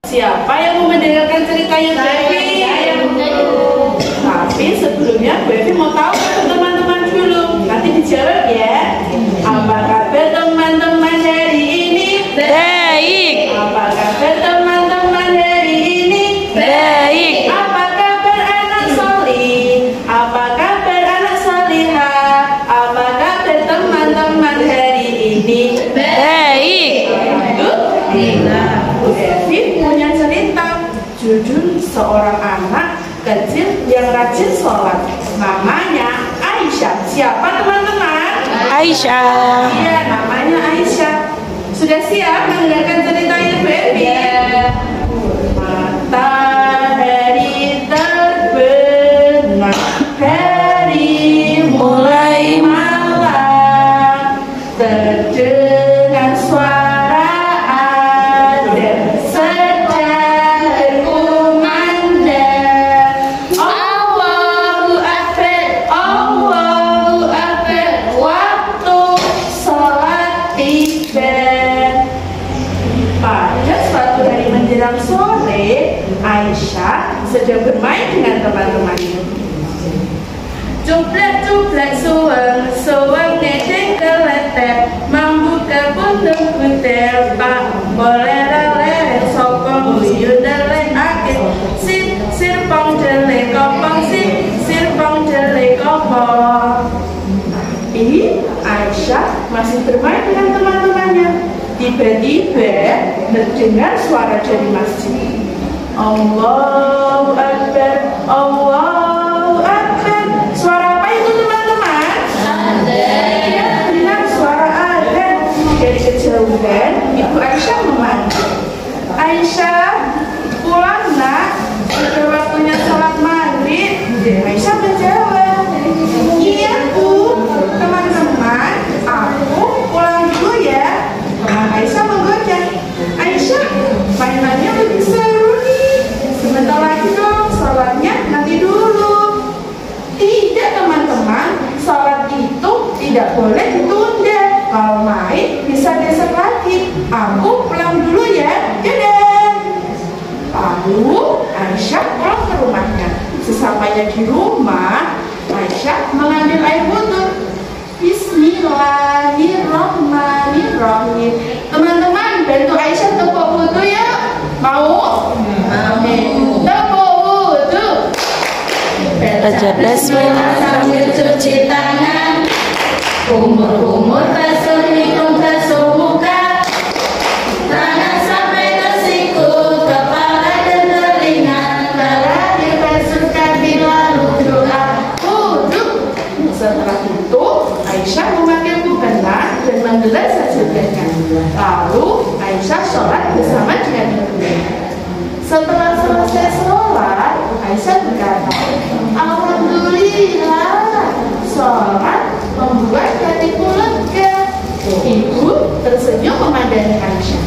Siapa yang mau mendengarkan ceritanya Bevi? Tapi sebelumnya Bevi mau tahu ke teman-teman dulu. Nanti dijawab ya. Apa kabar teman-teman hari ini? Baik. Apa kabar teman-teman hari ini? Baik. Apa kabar anak solih? Apa kabar anak solihah? Apa kabar teman-teman hari ini? Baik. Alhamdulillah. Bu Evi punya cerita judul seorang anak kecil yang rajin sholat. Namanya Aisyah. Siapa teman-teman? Aisyah. Iya, namanya Aisyah. Sudah siap mendengarkan ceritanya Bu Evi? Matahari terbenam, hari mulai malam, terdengar suara azan sedang berkumandang. Allahu Akbar, Allahu Akbar, waktu sholat tiba. Pada suatu hari menjelang sore, Aisyah sedang bermain dengan teman-temannya. Cuplak-cuplak suweng nedeng keletek, membuka puntung kutel, pak boleh-lele sopong buyut dele akit, sirpong jele kopong, sirpong jele kopong. Tapi Aisyah masih bermain dengan teman-temannya. Tiba-tiba terdengar suara dari masjid. Allahu Akbar, Allahu Akbar. Suara apa itu teman-teman? Ya, dengar suara azan. Dari kejauhan, Ibu Aisyah memanggil. Aisyah, pulang nak. Sudah waktunya sholat maghrib. Aisyah menjawab, iya Bu, teman-teman, aku pulang dulu ya. Teman Aisyah menggoda. Aisyah, mainannya lebih seru nih. Sebentar lagi dong, sholatnya nanti dulu. Tidak teman-teman, sholat itu tidak boleh ditunda. Kalau main bisa besok lagi. Aku pulang dulu ya. Dadah. Lalu Aisyah pulang ke rumahnya. Sesampainya di rumah, Aisyah mengambil air wudhu. Bismillahirrahmanirrahim. Teman-teman, bantu Aisyah tepuk wudhu ya. Mau? Tepuk wudhu. Baca bismillah sambil cuci tangan. Kumur-kumur basuh hidung, basuh muka. Tangan sampai tersiku, kepala dan telinga. Terakhir basuh kaki lalu doa wudhu. Setelah itu Aisyah memakai mukena dan menggelar sajadahnya. Lalu Aisyah sholat bersama dengan ibunya. Setelah selesai sholat, Aisyah berkata, alhamdulillah, sholat membuat hatiku lega. Ibu tersenyum memandangi Aisyah.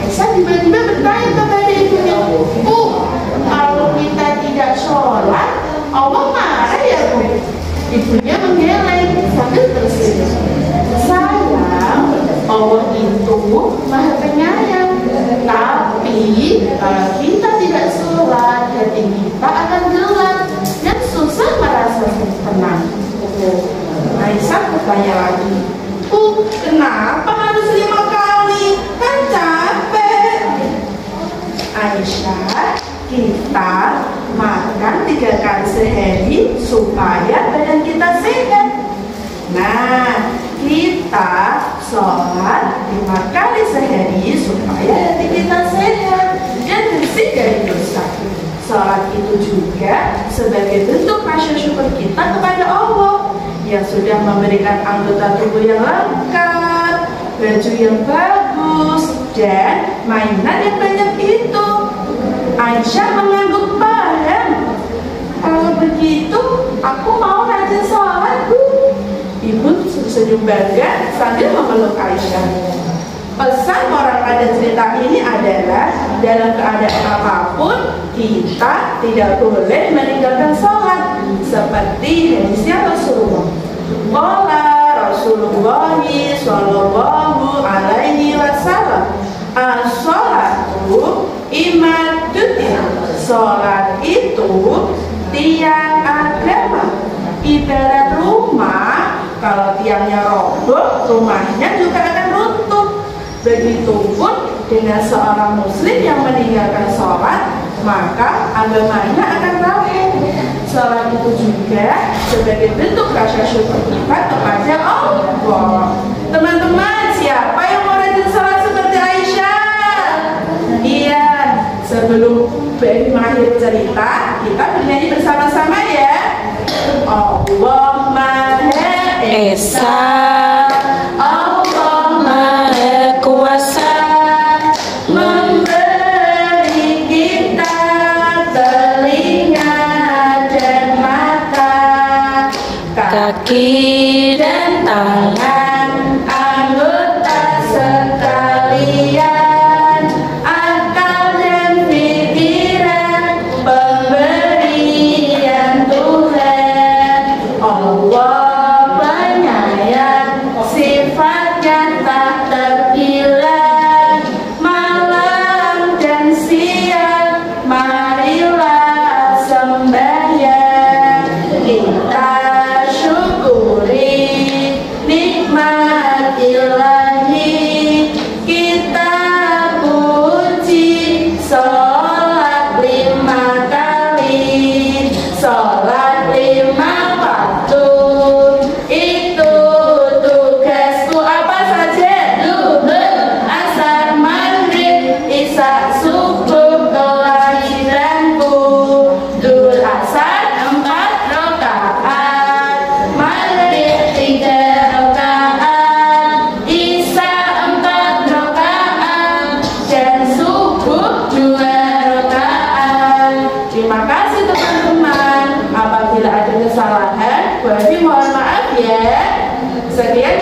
Aisyah tiba-tiba bertanya kepada ibunya, Bu, kalau kita tidak sholat, Allah marah ya Bu? Ibunya menggeleng sambil tersenyum. Sayang, Allah itu maha penyayang. Tapi kalau kita tidak sholat, hati kita akan gelap dan susah merasa tenang. Aisyah bertanya lagi, Bu, kenapa harus 5 kali? Kan capek. Aisyah, kita makan 3 kali sehari supaya badan kita sehat. Nah, kita sholat 5 kali sehari supaya hati kita sehat dan bersih dari dosa. Sholat itu juga sebagai bentuk rasa syukur kita kepada Allah yang sudah memberikan anggota tubuh yang lengkap, baju yang bagus, dan mainan yang banyak itu. Aisyah mengangguk paham. Kalau begitu, aku mau rajin sholat, Bu. Ibu senyum bangga sambil memeluk Aisyah. Pesan moral pada cerita ini adalah dalam keadaan apapun kita tidak boleh meninggalkan sholat, seperti hadisnya Rasulullah. Qala Rasulullah sallallahu alaihi wasallam, as-sholatu imaduddin. Sholat itu tiang agama. Ibarat rumah, kalau tiangnya roboh, rumahnya juga akan runtuh. Begitupun dengan seorang muslim yang meninggalkan sholat, maka agamanya akan rapuh. Sholat itu juga sebagai bentuk rasa syukur kita kepada Allah. Teman-teman, siapa yang mau rajin sholat seperti Aisyah? Iya, sebelum mengakhiri cerita, kita bernyanyi bersama-sama ya. Allah Maha Esa, Allah Maha Kuasa, memberi kita telinga dan mata, kaki dan tangan, anggota sekalian, akal dan pikiran, pemberian Tuhan. Allah penyayang, sifatnya tak terhilang. Malam dan siang, marilah sembahyang. Kita syukuri nikmat ilahi, kita puji. Sholat 5 kali, sholat 5 waktu, itu tugasku apa saja? Zuhur, asar, maghrib, isya, subuh, kelahiranku. Zuhur asar 4 rakaat, maghrib 3 rakaat, isya 4 rakaat, dan subuh 2 rakaat. Terima kasih teman-teman. Apabila ada kesalahan, berarti mohon maaf ya. Sekian.